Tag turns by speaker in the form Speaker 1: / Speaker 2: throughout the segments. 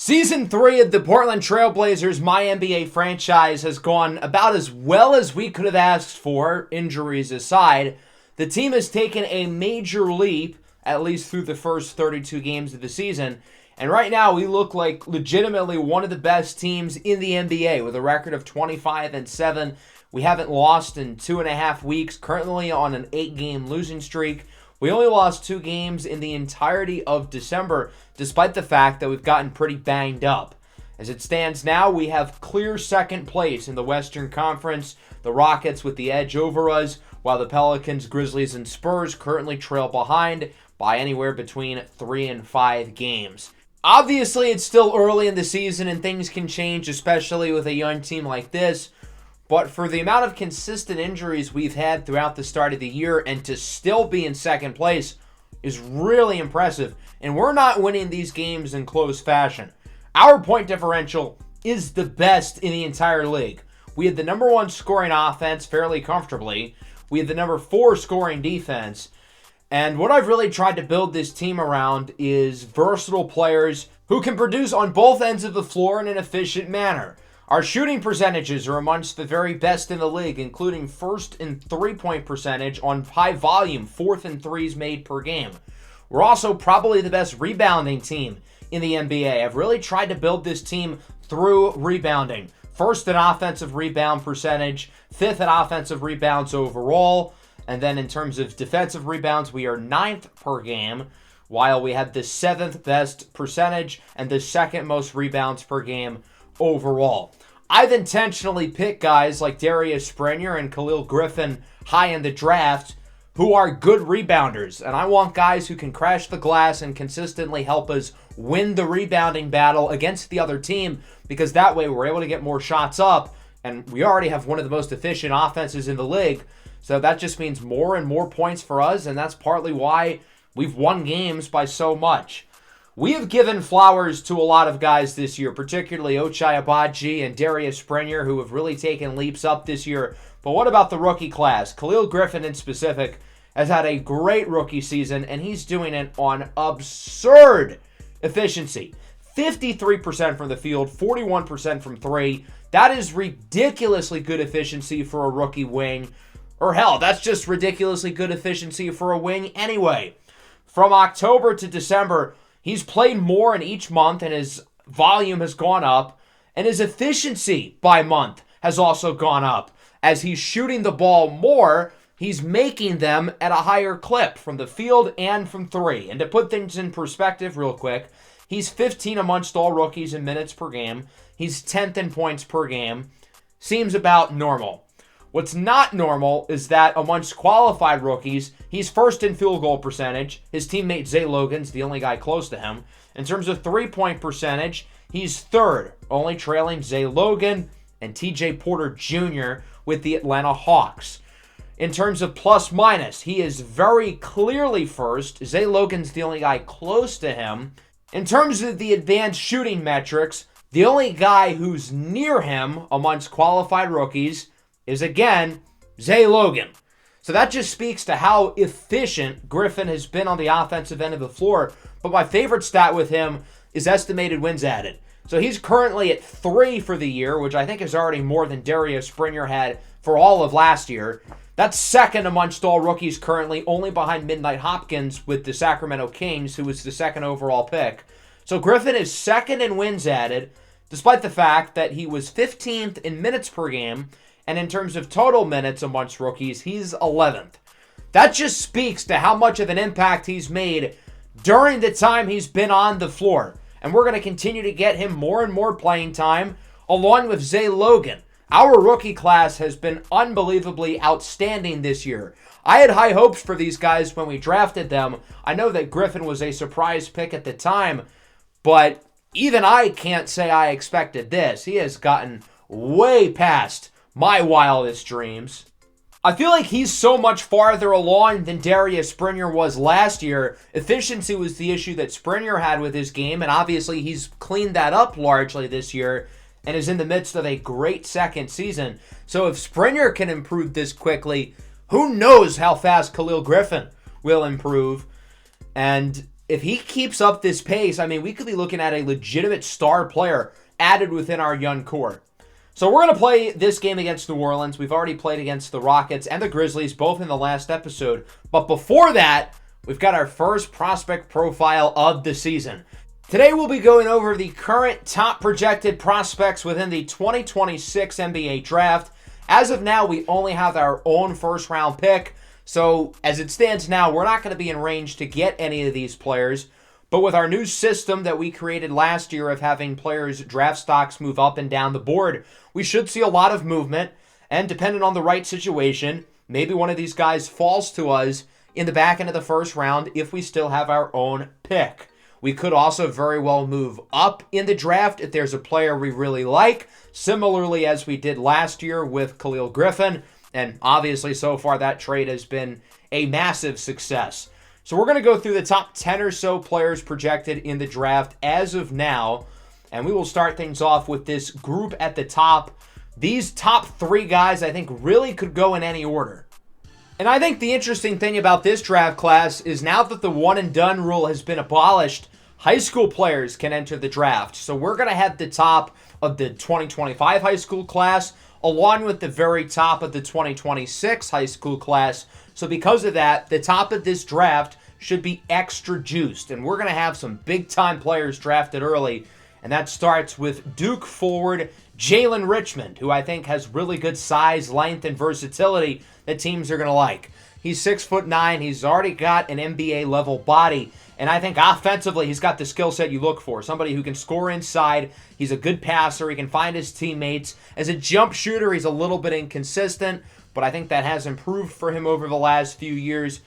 Speaker 1: Season 3 of the Portland Trailblazers MyNBA franchise has gone about as well as we could have asked for, injuries aside. The team has taken a major leap, at least through the first 32 games of the season, and right now we look like legitimately one of the best teams in the NBA with a record of 25-7. We haven't lost in 2.5 weeks, currently on an 8-game losing streak. We only lost 2 games in the entirety of December, despite the fact that we've gotten pretty banged up. As it stands now, we have clear second place in the Western Conference, the Rockets with the edge over us, while the Pelicans, Grizzlies, and Spurs currently trail behind by anywhere between 3 and 5 games. Obviously, it's still early in the season and things can change, especially with a young team like this. But for the amount of consistent injuries we've had throughout the start of the year and to still be in second place is really impressive. And we're not winning these games in close fashion. Our point differential is the best in the entire league. We had the number 1 scoring offense fairly comfortably. We had the number 4 scoring defense. And what I've really tried to build this team around is versatile players who can produce on both ends of the floor in an efficient manner. Our shooting percentages are amongst the very best in the league, including first in three-point percentage on high volume, 4th in threes made per game. We're also probably the best rebounding team in the NBA. I've really tried to build this team through rebounding. First in offensive rebound percentage, 5th in offensive rebounds overall, and then in terms of defensive rebounds, we are 9th per game, while we have the 7th best percentage and the 2nd most rebounds per game overall. I've intentionally picked guys like Darius Springer and Khalil Griffin high in the draft who are good rebounders, and I want guys who can crash the glass and consistently help us win the rebounding battle against the other team, because that way we're able to get more shots up, and we already have one of the most efficient offenses in the league, so that just means more and more points for us, and that's partly why we've won games by so much. We have given flowers to a lot of guys this year, particularly Ochai Agbaji and Darius Springer, who have really taken leaps up this year. But what about the rookie class? Khalil Griffin in specific has had a great rookie season, and he's doing it on absurd efficiency. 53% from the field, 41% from 3. That is ridiculously good efficiency for a rookie wing. Or hell, that's just ridiculously good efficiency for a wing anyway. From October to December, he's played more in each month, and his volume has gone up, and his efficiency by month has also gone up. As he's shooting the ball more, he's making them at a higher clip from the field and from 3. And to put things in perspective real quick, he's 15 amongst all rookies in minutes per game. He's 10th in points per game. Seems about normal. What's not normal is that amongst qualified rookies, he's first in field goal percentage. His teammate Zay Logan's the only guy close to him. In terms of three-point percentage, he's 3rd, only trailing Zay Logan and TJ Porter Jr. with the Atlanta Hawks. In terms of plus-minus, he is very clearly first. Zay Logan's the only guy close to him. In terms of the advanced shooting metrics, the only guy who's near him amongst qualified rookies is, again, Zay Logan. So that just speaks to how efficient Griffin has been on the offensive end of the floor. But my favorite stat with him is estimated wins added. So he's currently at 3 for the year, which I think is already more than Darius Springer had for all of last year. That's 2nd amongst all rookies currently, only behind Midnight Hopkins with the Sacramento Kings, who was the 2nd overall pick. So Griffin is 2nd in wins added, despite the fact that he was 15th in minutes per game. And in terms of total minutes amongst rookies, he's 11th. That just speaks to how much of an impact he's made during the time he's been on the floor. And we're going to continue to get him more and more playing time, along with Zay Logan. Our rookie class has been unbelievably outstanding this year. I had high hopes for these guys when we drafted them. I know that Griffin was a surprise pick at the time, but even I can't say I expected this. He has gotten way past my wildest dreams. I feel like he's so much farther along than Darius Springer was last year. Efficiency was the issue that Springer had with his game, and obviously he's cleaned that up largely this year and is in the midst of a great second season. So if Springer can improve this quickly, who knows how fast Khalil Griffin will improve. And if he keeps up this pace, I mean, we could be looking at a legitimate star player added within our young core. So we're going to play this game against New Orleans. We've already played against the Rockets and the Grizzlies, both in the last episode. But before that, we've got our first prospect profile of the season. Today we'll be going over the current top projected prospects within the 2026 NBA draft. As of now, we only have our own first round pick. So as it stands now, we're not going to be in range to get any of these players. But with our new system that we created last year of having players' draft stocks move up and down the board, we should see a lot of movement. And depending on the right situation, maybe one of these guys falls to us in the back end of the first round if we still have our own pick. We could also very well move up in the draft if there's a player we really like, similarly as we did last year with Khalil Griffin. And obviously so far that trade has been a massive success. So we're going to go through the top 10 or so players projected in the draft as of now. And we will start things off with this group at the top. These top 3 guys I think really could go in any order. And I think the interesting thing about this draft class is now that the one and done rule has been abolished, high school players can enter the draft. So we're going to have the top of the 2025 high school class along with the very top of the 2026 high school class. So because of that, the top of this draft should be extra juiced. And we're going to have some big-time players drafted early. And that starts with Duke forward Jalen Richmond, who I think has really good size, length, and versatility that teams are going to like. He's 6'9". He's already got an NBA-level body. And I think offensively, he's got the skill set you look for. Somebody who can score inside. He's a good passer. He can find his teammates. As a jump shooter, he's a little bit inconsistent, but I think that has improved for him over the last few years.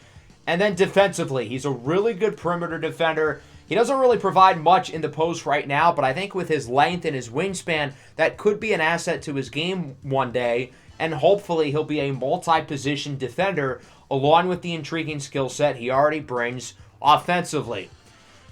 Speaker 1: And then defensively, he's a really good perimeter defender. He doesn't really provide much in the post right now, but I think with his length and his wingspan, that could be an asset to his game one day. And hopefully he'll be a multi-position defender along with the intriguing skill set he already brings offensively.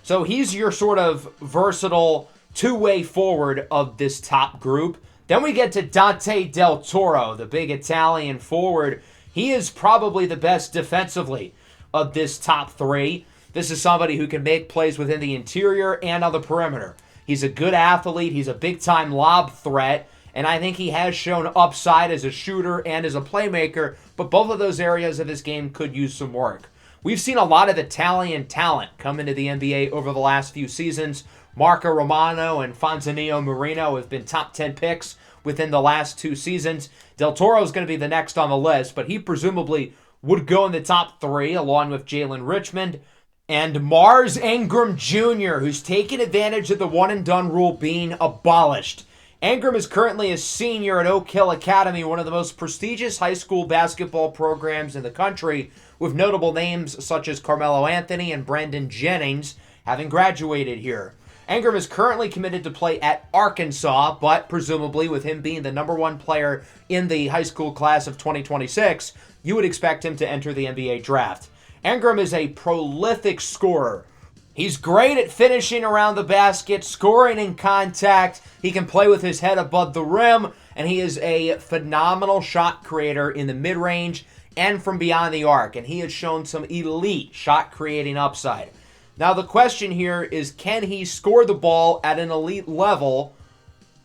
Speaker 1: So he's your sort of versatile two-way forward of this top group. Then we get to Dante Del Toro, the big Italian forward. He is probably the best defensively of this top 3. This is somebody who can make plays within the interior and on the perimeter. He's a good athlete. He's a big-time lob threat. And I think he has shown upside as a shooter and as a playmaker. But both of those areas of his game could use some work. We've seen a lot of Italian talent come into the NBA over the last few seasons. Marco Romano and Fonzanillo Marino have been top 10 picks within the last 2 seasons. Del Toro is going to be the next on the list, but he presumably would go in the top 3 along with Jalen Richmond. And Mars Ingram Jr., who's taken advantage of the one-and-done rule being abolished. Ingram is currently a senior at Oak Hill Academy, one of the most prestigious high school basketball programs in the country, with notable names such as Carmelo Anthony and Brandon Jennings having graduated here. Ingram is currently committed to play at Arkansas, but presumably with him being the number 1 player in the high school class of 2026, you would expect him to enter the NBA draft. Ingram is a prolific scorer. He's great at finishing around the basket, scoring in contact. He can play with his head above the rim, and he is a phenomenal shot creator in the mid-range and from beyond the arc, and he has shown some elite shot-creating upside. Now, the question here is, can he score the ball at an elite level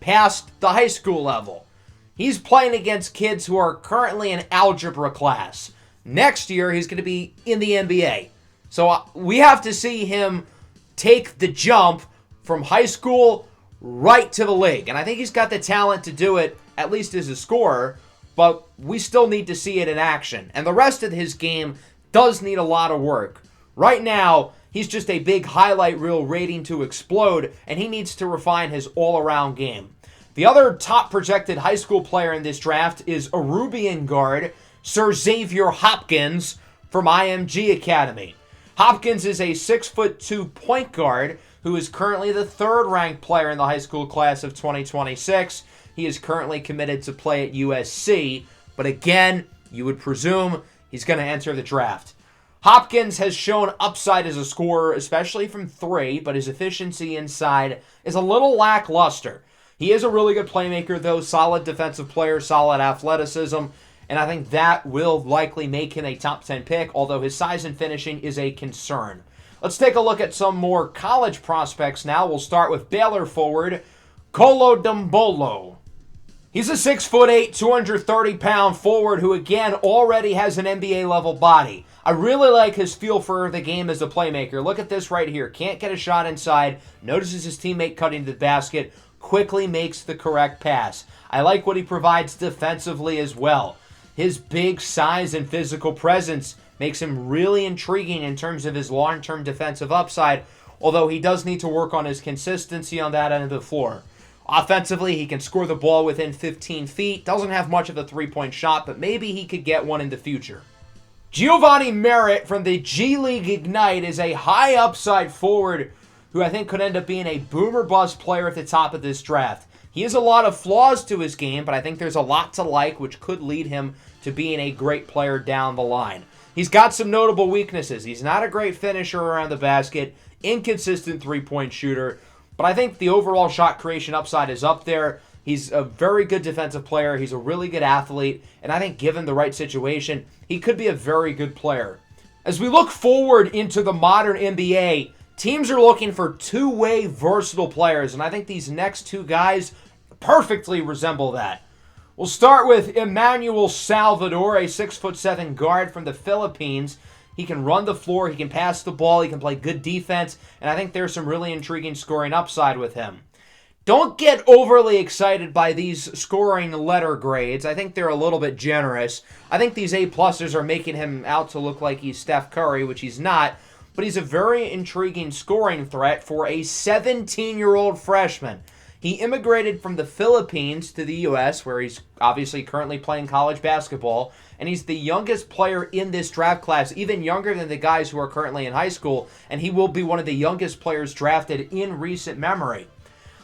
Speaker 1: past the high school level? He's playing against kids who are currently in algebra class. Next year, he's going to be in the NBA. So we have to see him take the jump from high school right to the league. And I think he's got the talent to do it, at least as a scorer, but we still need to see it in action. And the rest of his game does need a lot of work. Right now, he's just a big highlight reel waiting to explode, and he needs to refine his all-around game. The other top projected high school player in this draft is Arubian guard Sir Xavier Hopkins from IMG Academy. Hopkins is a 6'2" point guard who is currently the 3rd ranked player in the high school class of 2026. He is currently committed to play at USC, but again, you would presume he's going to enter the draft. Hopkins has shown upside as a scorer, especially from 3, but his efficiency inside is a little lackluster. He is a really good playmaker, though, solid defensive player, solid athleticism, and I think that will likely make him a top 10 pick, although his size and finishing is a concern. Let's take a look at some more college prospects now. We'll start with Baylor forward Kolo Dumbolo. He's a 6'8", 230-pound forward who, again, already has an NBA-level body. I really like his feel for the game as a playmaker. Look at this right here. Can't get a shot inside. Notices his teammate cutting to the basket. Quickly makes the correct pass. I like what he provides defensively as well. His big size and physical presence makes him really intriguing in terms of his long-term defensive upside, although he does need to work on his consistency on that end of the floor. Offensively, he can score the ball within 15 feet. Doesn't have much of a three-point shot, but maybe he could get one in the future. Giovanni Merritt from the G League Ignite is a high upside forward who I think could end up being a boomer bust player at the top of this draft. He has a lot of flaws to his game, but I think there's a lot to like, which could lead him to being a great player down the line. He's got some notable weaknesses. He's not a great finisher around the basket, inconsistent three-point shooter, but I think the overall shot creation upside is up there. He's a very good defensive player. He's a really good athlete. And I think given the right situation, he could be a very good player. As we look forward into the modern NBA, teams are looking for two-way versatile players. And I think these next two guys perfectly resemble that. We'll start with Emmanuel Salvador, a 6'7" guard from the Philippines. He can run the floor, he can pass the ball, he can play good defense, and I think there's some really intriguing scoring upside with him. Don't get overly excited by these scoring letter grades. I think they're a little bit generous. I think these A-pluses are making him out to look like he's Steph Curry, which he's not, but he's a very intriguing scoring threat for a 17-year-old freshman. He immigrated from the Philippines to the U.S., where he's obviously currently playing college basketball, and he's the youngest player in this draft class, even younger than the guys who are currently in high school, and he will be one of the youngest players drafted in recent memory.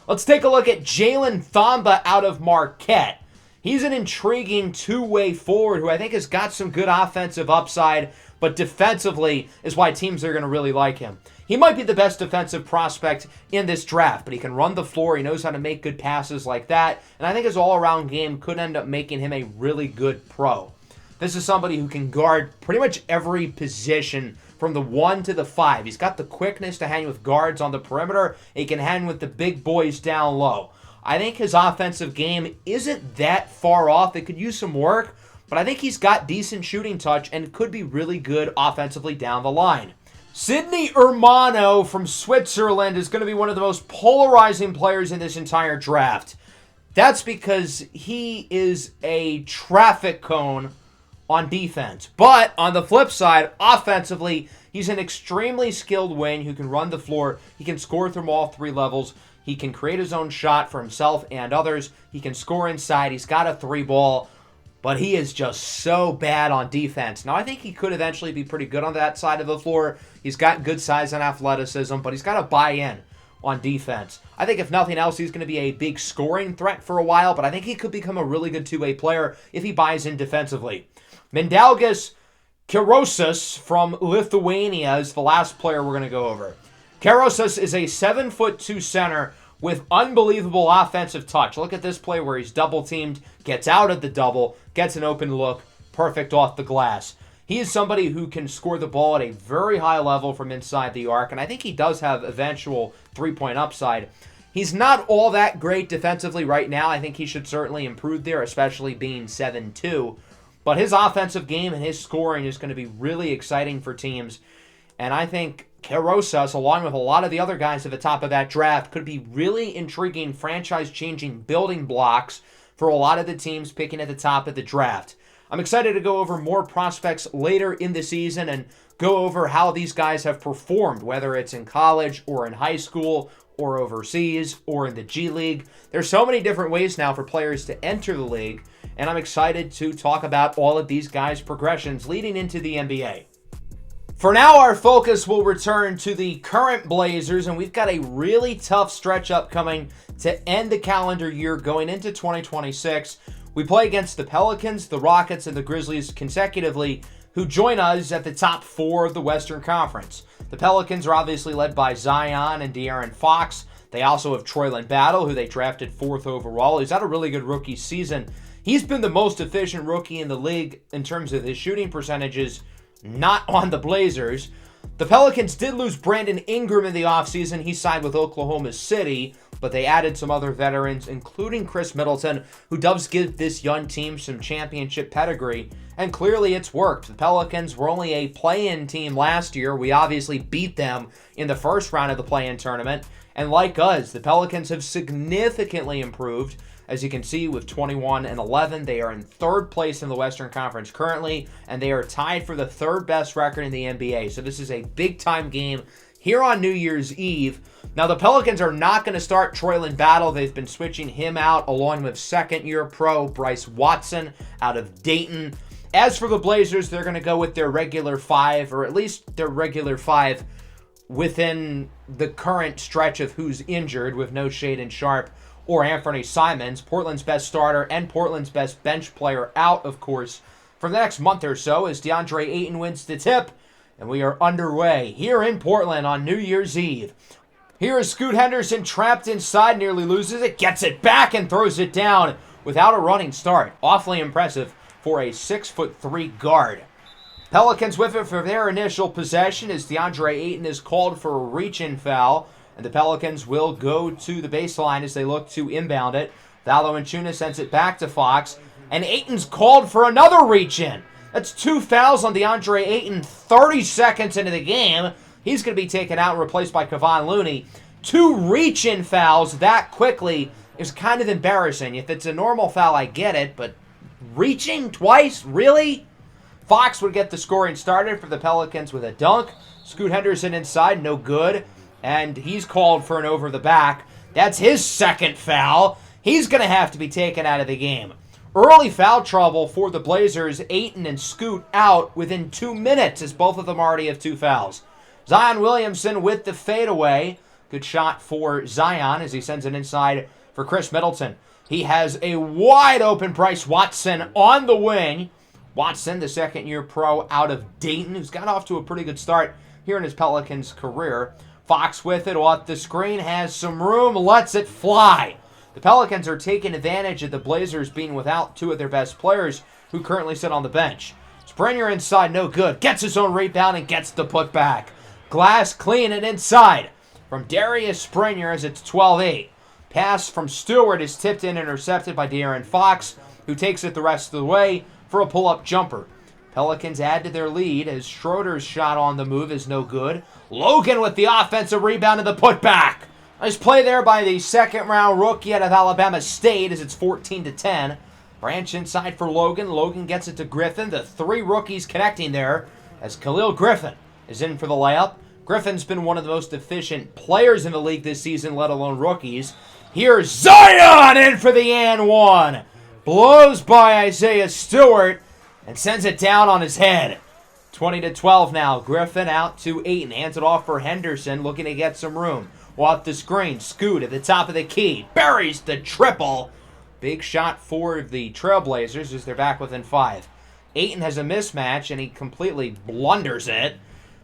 Speaker 1: Let's take a look at Jalen Thamba out of Marquette. He's an intriguing two-way forward who I think has got some good offensive upside, but defensively is why teams are going to really like him. He might be the best defensive prospect in this draft, but he can run the floor. He knows how to make good passes like that, and I think his all-around game could end up making him a really good pro. This is somebody who can guard pretty much every position from the 1 to the 5. He's got the quickness to hang with guards on the perimeter. He can hang with the big boys down low. I think his offensive game isn't that far off. It could use some work, but I think he's got decent shooting touch and could be really good offensively down the line. Sidney Urmano from Switzerland is going to be one of the most polarizing players in this entire draft. That's because he is a traffic cone on defense. But on the flip side, offensively, he's an extremely skilled wing who can run the floor. He can score from all three levels. He can create his own shot for himself and others. He can score inside. He's got a three ball. But he is just so bad on defense. Now, I think he could eventually be pretty good on that side of the floor. He's got good size and athleticism, but he's got to buy in on defense. I think if nothing else, he's going to be a big scoring threat for a while, but I think he could become a really good two-way player if he buys in defensively. Mindaugas Karosas from Lithuania is the last player we're going to go over. Karosas is a 7'2" center with unbelievable offensive touch. Look at this play where he's double-teamed, gets out of the double, gets an open look, perfect off the glass. He is somebody who can score the ball at a very high level from inside the arc, and I think he does have eventual three-point upside. He's not all that great defensively right now. I think he should certainly improve there, especially being 7'2". But his offensive game and his scoring is going to be really exciting for teams, and I think Karosas, along with a lot of the other guys at the top of that draft, could be really intriguing, franchise-changing building blocks for a lot of the teams picking at the top of the draft. I'm excited to go over more prospects later in the season and go over how these guys have performed, whether it's in college or in high school or overseas or in the G League. There's so many different ways now for players to enter the league, and I'm excited to talk about all of these guys' progressions leading into the NBA. For now, our focus will return to the current Blazers, and we've got a really tough stretch upcoming to end the calendar year going into 2026. We play against the Pelicans, the Rockets, and the Grizzlies consecutively, who join us at the top 4 of the Western Conference. The Pelicans are obviously led by Zion and De'Aaron Fox. They also have Troyland Battle, who they drafted 4th overall. He's had a really good rookie season. He's been the most efficient rookie in the league in terms of his shooting percentages, not on the Blazers. The Pelicans did lose Brandon Ingram in the offseason. He signed with Oklahoma City, but they added some other veterans, including Chris Middleton, who does give this young team some championship pedigree, and clearly it's worked. The Pelicans were only a play-in team last year. We obviously beat them in the first round of the play-in tournament, and like us, the Pelicans have significantly improved. As you can see, with 21-11, they are in third place in the Western Conference currently, and they are tied for the third best record in the NBA. So this is a big-time game here on New Year's Eve. Now, the Pelicans are not going to start Troyland Battle. They've been switching him out along with second-year pro Bryce Watson out of Dayton. As for the Blazers, they're going to go with their regular five, or at least their regular five within the current stretch of who's injured, with no Shaedon Sharpe or Anthony Simons, Portland's best starter and Portland's best bench player out, of course, for the next month or so as DeAndre Ayton wins the tip, and we are underway here in Portland on New Year's Eve. Here is Scoot Henderson trapped inside, nearly loses it, gets it back and throws it down without a running start. Awfully impressive for a 6'3" guard. Pelicans with it for their initial possession as DeAndre Ayton is called for a reach-in foul. And the Pelicans will go to the baseline as they look to inbound it. Valanciunas sends it back to Fox. And Ayton's called for another reach-in. That's 2 fouls on DeAndre Ayton 30 seconds into the game. He's going to be taken out and replaced by Kevon Looney. 2 reach-in fouls that quickly is kind of embarrassing. If it's a normal foul, I get it. But reaching twice? Really? Fox would get the scoring started for the Pelicans with a dunk. Scoot Henderson inside, no good. And he's called for an over the back. That's his second foul. He's going to have to be taken out of the game. Early foul trouble for the Blazers. Ayton and Scoot out within 2 minutes as both of them already have 2 fouls. Zion Williamson with the fadeaway. Good shot for Zion as he sends it inside for Chris Middleton. He has a wide open Bryce Watson on the wing. Watson, the second-year pro out of Dayton, who's got off to a pretty good start here in his Pelicans career. Fox with it off the screen, has some room, lets it fly. The Pelicans are taking advantage of the Blazers being without 2 of their best players who currently sit on the bench. Springer inside, no good. Gets his own rebound and gets the putback. Glass clean and inside from Darius Springer as it's 12-8. Pass from Stewart is tipped in, intercepted by De'Aaron Fox, who takes it the rest of the way for a pull-up jumper. Pelicans add to their lead as Schroeder's shot on the move is no good. Logan with the offensive rebound and the putback. Nice play there by the second-round rookie out of Alabama State as it's 14-10. Branch inside for Logan. Logan gets it to Griffin. The 3 rookies connecting there as Khalil Griffin is in for the layup. Griffin's been one of the most efficient players in the league this season, let alone rookies. Here's Zion in for the and one. Blows by Isaiah Stewart and sends it down on his head. 20-12 now. Griffin out to Ayton. Hands it off for Henderson, looking to get some room. Off the screen. Scoot at the top of the key. Buries the triple. Big shot for the Trailblazers as they're back within 5. Ayton has a mismatch, and he completely blunders it.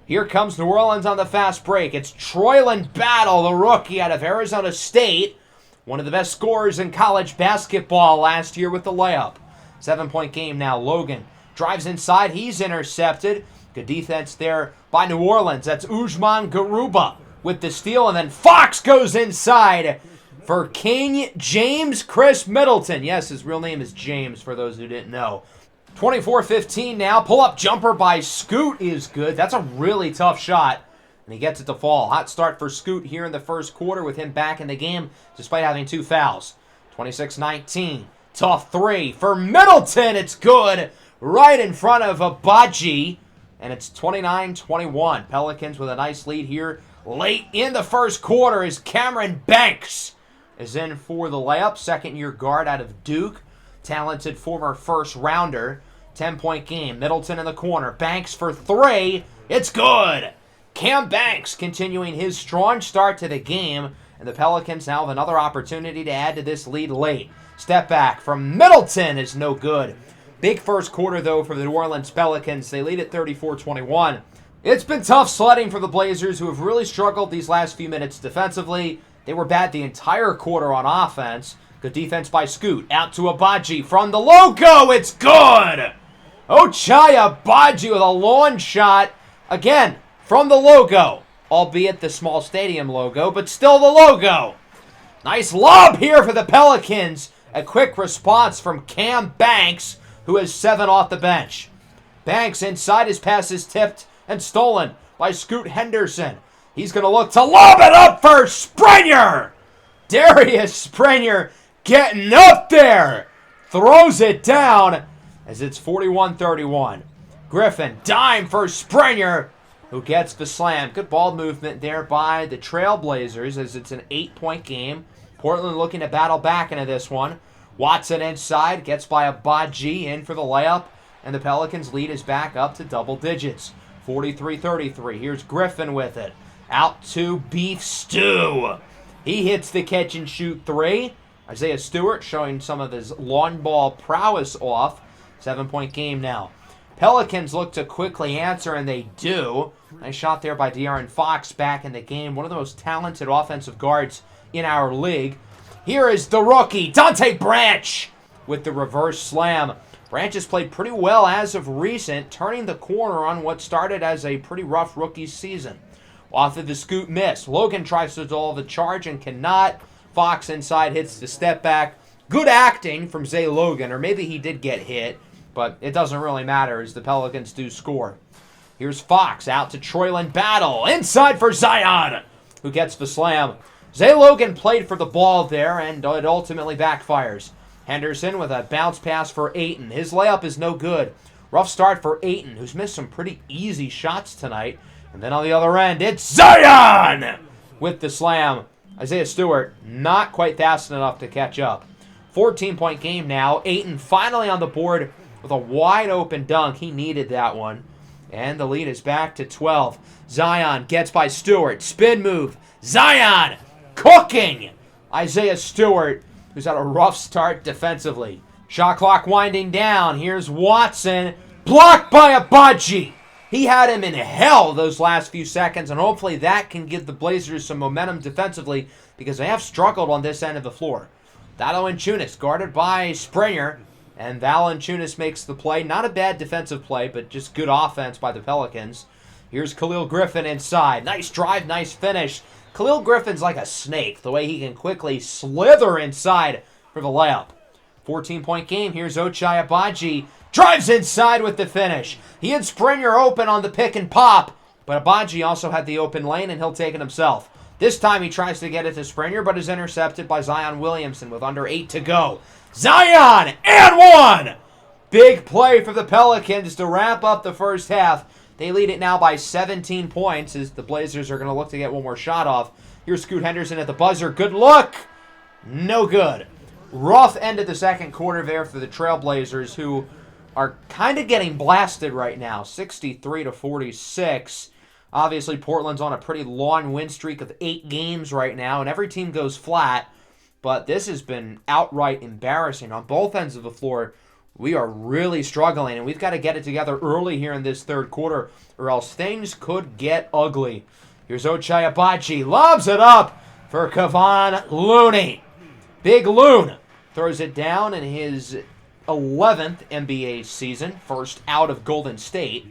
Speaker 1: Here comes New Orleans on the fast break. It's Troyland Battle, the rookie out of Arizona State. One of the best scorers in college basketball last year with the layup. 7-point game now. Logan drives inside. He's intercepted. Good defense there by New Orleans. That's Usman Garuba with the steal. And then Fox goes inside for King James Chris Middleton. Yes, his real name is James, for those who didn't know. 24-15 now. Pull-up jumper by Scoot is good. That's a really tough shot. And he gets it to fall. Hot start for Scoot here in the first quarter with him back in the game despite having 2 fouls. 26-19. Tough 3 for Middleton. It's good. Right in front of Abaji. And it's 29-21. Pelicans with a nice lead here late in the first quarter as Cameron Banks is in for the layup. Second-year guard out of Duke. Talented former first-rounder. 10-point game. Middleton in the corner. Banks for 3. It's good. Cam Banks continuing his strong start to the game. And the Pelicans now have another opportunity to add to this lead late. Step back from Middleton is no good. Big first quarter, though, for the New Orleans Pelicans. They lead at 34-21. It's been tough sledding for the Blazers, who have really struggled these last few minutes defensively. They were bad the entire quarter on offense. Good defense by Scoot. Out to Abaji from the logo. It's good. Ochai Abaji with a long shot. Again, from the logo, albeit the small stadium logo, but still the logo. Nice lob here for the Pelicans. A quick response from Cam Banks, who has 7 off the bench. Banks inside, his pass is tipped and stolen by Scoot Henderson. He's going to look to lob it up for Springer. Darius Springer getting up there. Throws it down as it's 41-31. Griffin, dime for Springer, who gets the slam. Good ball movement there by the Trailblazers as it's an 8-point game. Portland looking to battle back into this one. Watson inside, gets by Abaji in for the layup, and the Pelicans' lead is back up to double digits. 43-33. Here's Griffin with it. Out to Beef Stew. He hits the catch and shoot 3. Isaiah Stewart showing some of his lawn ball prowess off. 7-point game now. Pelicans look to quickly answer, and they do. Nice shot there by De'Aaron Fox back in the game. One of the most talented offensive guards in our league. Here is the rookie, Dante Branch, with the reverse slam. Branch has played pretty well as of recent, turning the corner on what started as a pretty rough rookie season. Off of the scoot miss. Logan tries to dull the charge and cannot. Fox inside hits the step back. Good acting from Zay Logan, or maybe he did get hit, but it doesn't really matter as the Pelicans do score. Here's Fox out to Troyland Battle. Inside for Zion, who gets the slam. Zay Logan played for the ball there, and it ultimately backfires. Henderson with a bounce pass for Ayton. His layup is no good. Rough start for Ayton, who's missed some pretty easy shots tonight. And then on the other end, it's Zion with the slam. Isaiah Stewart not quite fast enough to catch up. 14-point game now. Ayton finally on the board with a wide open dunk. He needed that one. And the lead is back to 12. Zion gets by Stewart. Spin move. Zion cooking. Isaiah Stewart, who's had a rough start defensively. Shot clock winding down. Here's Watson. Blocked by Abaji. He had him in hell those last few seconds, and hopefully that can give the Blazers some momentum defensively because they have struggled on this end of the floor. Valanciunas guarded by Springer, and Valanciunas makes the play. Not a bad defensive play, but just good offense by the Pelicans. Here's Khalil Griffin inside. Nice drive, nice finish. Khalil Griffin's like a snake, the way he can quickly slither inside for the layup. 14-point game. Here's Ochai Abaji. Drives inside with the finish. He had Springer open on the pick and pop, but Abaji also had the open lane, and he'll take it himself. This time he tries to get it to Springer, but is intercepted by Zion Williamson with under 8 to go. Zion and 1! Big play for the Pelicans to wrap up the first half. They lead it now by 17 points as the Blazers are going to look to get one more shot off. Here's Scoot Henderson at the buzzer. Good look! No good. Rough end of the second quarter there for the Trailblazers, who are kind of getting blasted right now, 63-46. Obviously, Portland's on a pretty long win streak of 8 games right now, and every team goes flat. But this has been outright embarrassing. On both ends of the floor, we are really struggling, and we've got to get it together early here in this third quarter, or else things could get ugly. Here's Ochai Abaji, lobs it up for Kevon Looney. Big Loon throws it down in his 11th NBA season, first out of Golden State.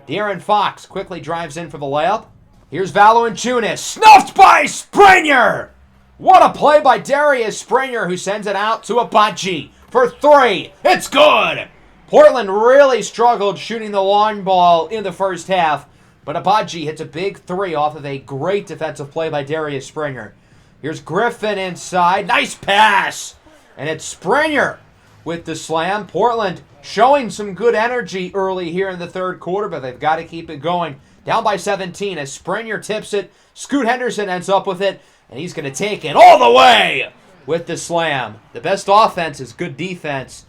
Speaker 1: De'Aaron Fox quickly drives in for the layup. Here's Valanciunas, snuffed by Springer! What a play by Darius Springer, who sends it out to Abaji for 3. It's good! Portland really struggled shooting the long ball in the first half, but Abaji hits a big 3 off of a great defensive play by Darius Springer. Here's Griffin inside. Nice pass! And it's Springer with the slam. Portland showing some good energy early here in the third quarter, but they've got to keep it going. Down by 17 as Springer tips it. Scoot Henderson ends up with it, and he's going to take it all the way with the slam. The best offense is good defense,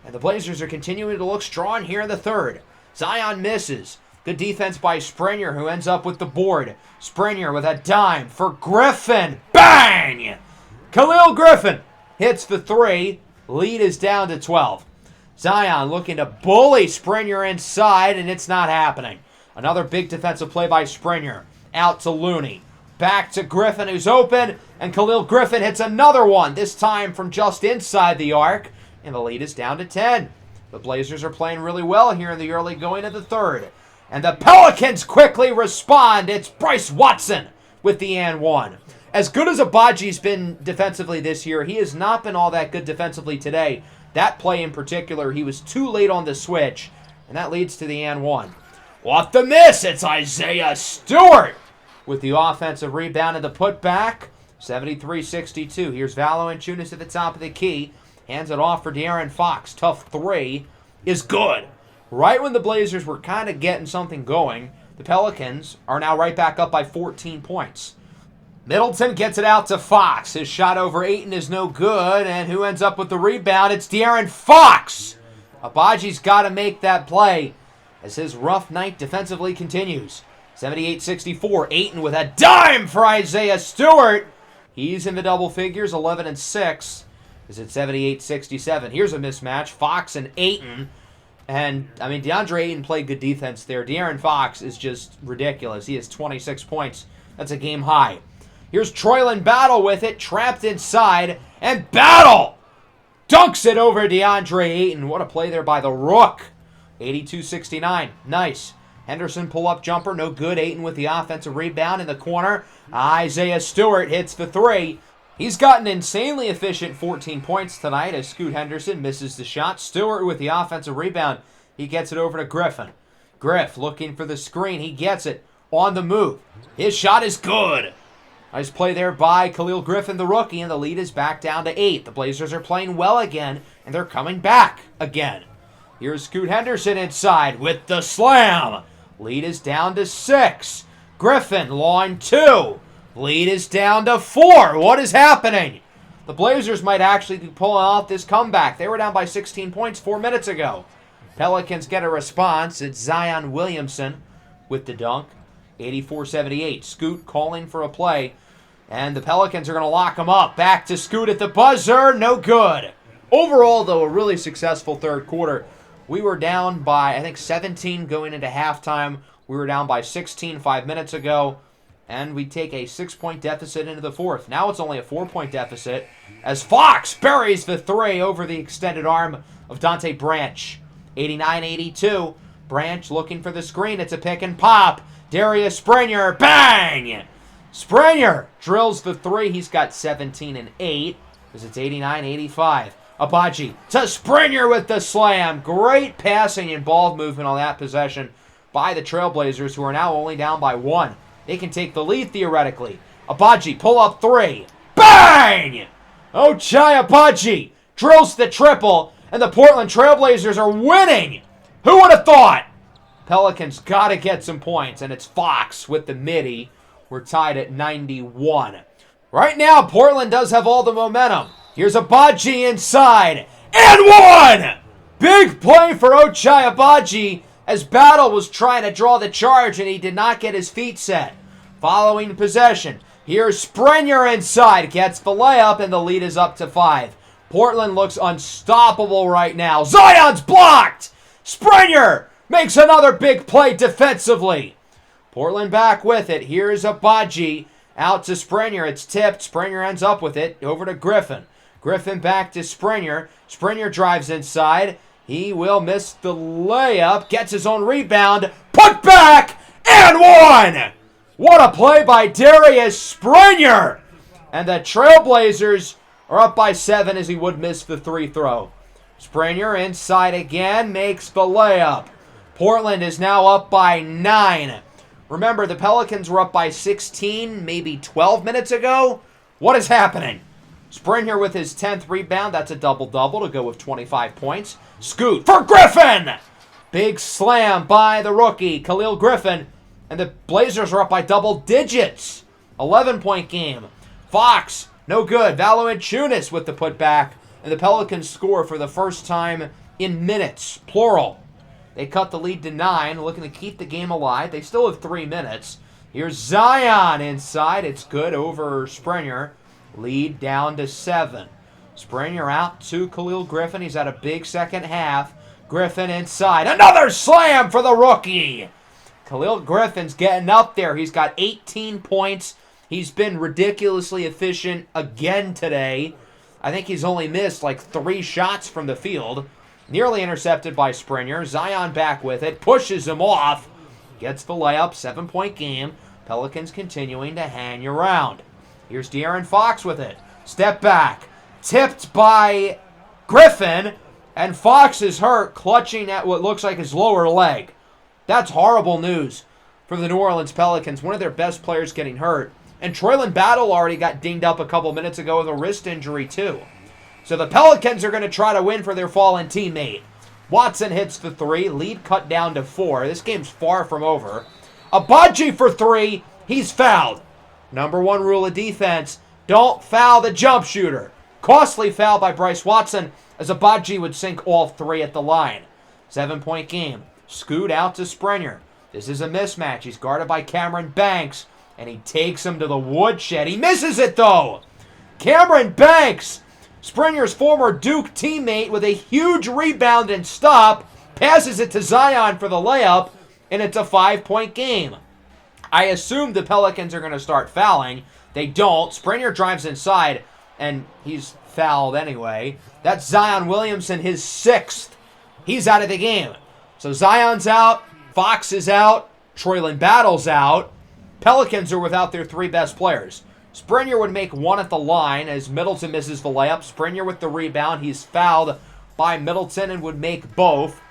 Speaker 1: and the Blazers are continuing to look strong here in the third. Zion misses. Good defense by Springer, who ends up with the board. Springer with a dime for Griffin. Bang! Khalil Griffin hits the 3. Lead is down to 12. Zion looking to bully Springer inside, and it's not happening. Another big defensive play by Springer. Out to Looney. Back to Griffin, who's open, and Khalil Griffin hits another one, this time from just inside the arc, and the lead is down to 10. The Blazers are playing really well here in the early going of the third. And the Pelicans quickly respond. It's Bryce Watson with the and one. As good as Abaji's been defensively this year, he has not been all that good defensively today. That play in particular, he was too late on the switch, and that leads to the and one. Off the miss, it's Isaiah Stewart with the offensive rebound and the putback. 73-62. Here's Valanciunas at the top of the key. Hands it off for De'Aaron Fox. Tough three is good. Right when the Blazers were kind of getting something going, the Pelicans are now right back up by 14 points. Middleton gets it out to Fox. His shot over Ayton is no good, and who ends up with the rebound? It's De'Aaron Fox. Abaji's got to make that play as his rough night defensively continues. 78-64. Ayton with a dime for Isaiah Stewart. He's in the double figures, 11 and 6. Is at 78-67. Here's a mismatch. Fox and Ayton. And, DeAndre Ayton played good defense there. De'Aaron Fox is just ridiculous. He has 26 points. That's a game high. Here's Troyland Battle with it. Trapped inside. And Battle dunks it over DeAndre Ayton. What a play there by the Rook. 82-69. Nice. Henderson pull-up jumper. No good. Ayton with the offensive rebound in the corner. Isaiah Stewart hits the three. He's got an insanely efficient 14 points tonight as Scoot Henderson misses the shot. Stewart with the offensive rebound. He gets it over to Griffin. Griff looking for the screen. He gets it on the move. His shot is good. Nice play there by Khalil Griffin, the rookie, and the lead is back down to 8. The Blazers are playing well again, and they're coming back again. Here's Scoot Henderson inside with the slam. Lead is down to 6. Griffin, line 2. Lead is down to 4. What is happening? The Blazers might actually be pulling off this comeback. They were down by 16 points 4 minutes ago. Pelicans get a response. It's Zion Williamson with the dunk. 84-78. Scoot calling for a play. And the Pelicans are going to lock him up. Back to Scoot at the buzzer. No good. Overall, though, a really successful third quarter. We were down by, I think, 17 going into halftime. We were down by 16 5 minutes ago. And we take a 6-point deficit into the fourth. Now it's only a 4-point deficit as Fox buries the three over the extended arm of Dante Branch. 89-82. Branch looking for the screen. It's a pick and pop. Darius Springer. Bang! Springer drills the three. He's got 17 and 8 as it's 89-85. Abaji to Springer with the slam. Great passing and ball movement on that possession by the Trailblazers, who are now only down by 1. They can take the lead theoretically. Abaji, pull up 3. Bang! Ochai Abaji drills the triple, and the Portland Trailblazers are winning. Who would have thought? Pelicans got to get some points, and it's Fox with the midi. We're tied at 91. Right now, Portland does have all the momentum. Here's Abaji inside, and 1! Big play for Ochai Abaji, as Battle was trying to draw the charge and he did not get his feet set. Following possession, here's Springer inside, gets the layup, and the lead is up to 5. Portland looks unstoppable right now. Zion's blocked! Springer makes another big play defensively. Portland back with it. Here's Abaji out to Springer. It's tipped. Springer ends up with it. Over to Griffin. Griffin back to Springer. Springer drives inside. He will miss the layup. Gets his own rebound. Put back and 1! What a play by Darius Springer! And the Trailblazers are up by 7 as he would miss the 3 throw. Springer inside again. Makes the layup. Portland is now up by 9. Remember, the Pelicans were up by 16, maybe 12 minutes ago. What is happening? Springer with his 10th rebound. That's a double-double to go with 25 points. Scoot for Griffin! Big slam by the rookie, Khalil Griffin. And the Blazers are up by double digits. 11-point game. Fox, no good. Valanciunas with the putback. And the Pelicans score for the first time in minutes, plural. They cut the lead to 9, looking to keep the game alive. They still have 3 minutes. Here's Zion inside. It's good over Springer. Lead down to 7. Springer out to Khalil Griffin. He's had a big second half. Griffin inside. Another slam for the rookie. Khalil Griffin's getting up there. He's got 18 points. He's been ridiculously efficient again today. I think he's only missed like 3 shots from the field. Nearly intercepted by Springer. Zion back with it. Pushes him off. gets the layup, 7-point game. Pelicans continuing to hang around. Here's De'Aaron Fox with it. Step back. Tipped by Griffin, and Fox is hurt, clutching at what looks like his lower leg. That's horrible news for the New Orleans Pelicans. One of their best players getting hurt. And Troyland Battle already got dinged up a couple minutes ago with a wrist injury too. So the Pelicans are going to try to win for their fallen teammate. Watson hits the three. Lead cut down to 4. This game's far from over. Agbaji for 3. He's fouled. Number 1 rule of defense, don't foul the jump shooter. Costly foul by Bryce Watson as Agbaji would sink all 3 at the line. 7-point game. Scoot out to Springer. This is a mismatch. He's guarded by Cameron Banks, and he takes him to the woodshed. He misses it, though. Cameron Banks, Springer's former Duke teammate, with a huge rebound and stop, passes it to Zion for the layup, and it's a 5-point game. I assume the Pelicans are going to start fouling. They don't. Springer drives inside, and he's fouled anyway. That's Zion Williamson, his 6th. He's out of the game. So Zion's out, Fox is out, Troyland Battle's out. Pelicans are without their 3 best players. Springer would make 1 at the line as Middleton misses the layup. Springer with the rebound. He's fouled by Middleton and would make both.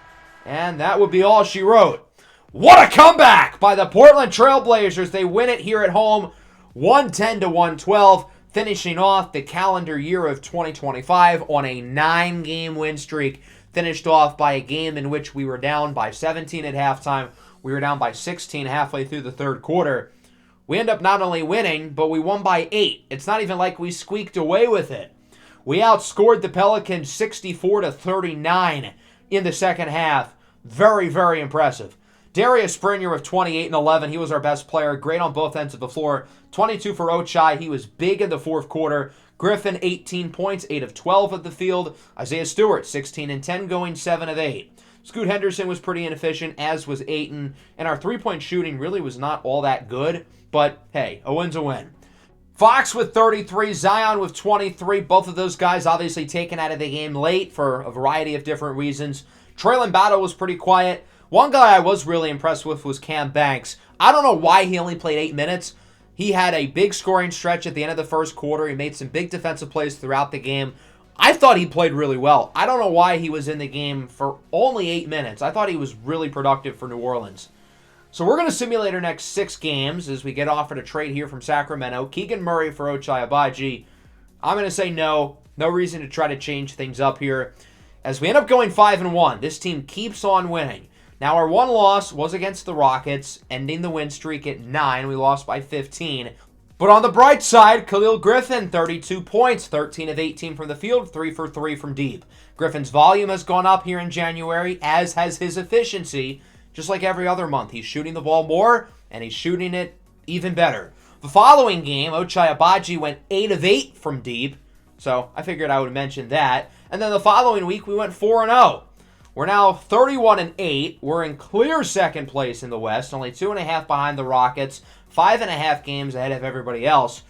Speaker 1: And that would be all she wrote. What a comeback by the Portland Trail Blazers. They win it here at home, 110-112, finishing off the calendar year of 2025 on a 9-game win streak. Finished off by a game in which we were down by 17 at halftime. We were down by 16 halfway through the third quarter. We end up not only winning, but we won by 8. It's not even like we squeaked away with it. We outscored the Pelicans 64-39 in the second half. Very, very impressive. Darius Springer with 28 and 11. He was our best player. Great on both ends of the floor. 22 for Ochai. He was big in the fourth quarter. Griffin, 18 points, 8 of 12 at the field. Isaiah Stewart, 16 and 10, going 7 of 8. Scoot Henderson was pretty inefficient, as was Ayton. And our three-point shooting really was not all that good. But, hey, a win's a win. Fox with 33, Zion with 23. Both of those guys obviously taken out of the game late for a variety of different reasons. Troyland Battle was pretty quiet. One guy I was really impressed with was Cam Banks. I don't know why he only played 8 minutes. He had a big scoring stretch at the end of the first quarter. He made some big defensive plays throughout the game. I thought he played really well. I don't know why he was in the game for only 8 minutes. I thought he was really productive for New Orleans. So we're going to simulate our next 6 games as we get offered a trade here from Sacramento. Keegan Murray for Ochai Agbaji. I'm going to say no. No reason to try to change things up here. As we end up going 5-1, this team keeps on winning. Now, our one loss was against the Rockets, ending the win streak at 9. We lost by 15. But on the bright side, Khalil Griffin, 32 points, 13 of 18 from the field, 3 for 3 from deep. Griffin's volume has gone up here in January, as has his efficiency. Just like every other month, he's shooting the ball more, and he's shooting it even better. The following game, Ochai Agbaji went 8 of 8 from deep, so I figured I would mention that. And then the following week, we went 4-0. We're now 31-8. We're in clear second place in the West, only 2.5 behind the Rockets, 5.5 games ahead of everybody else.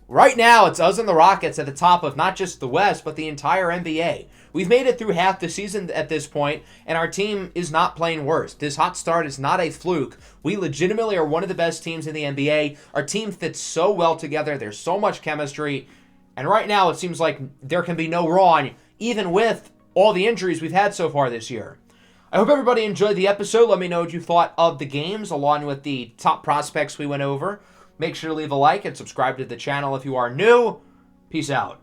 Speaker 1: Right now, it's us and the Rockets at the top of not just the West, but the entire NBA. We've made it through half the season at this point, and our team is not playing worse. This hot start is not a fluke. We legitimately are one of the best teams in the NBA. Our team fits so well together. There's so much chemistry. And right now, it seems like there can be no wrong, even with all the injuries we've had so far this year. I hope everybody enjoyed the episode. Let me know what you thought of the games, along with the top prospects we went over. Make sure to leave a like and subscribe to the channel if you are new. Peace out.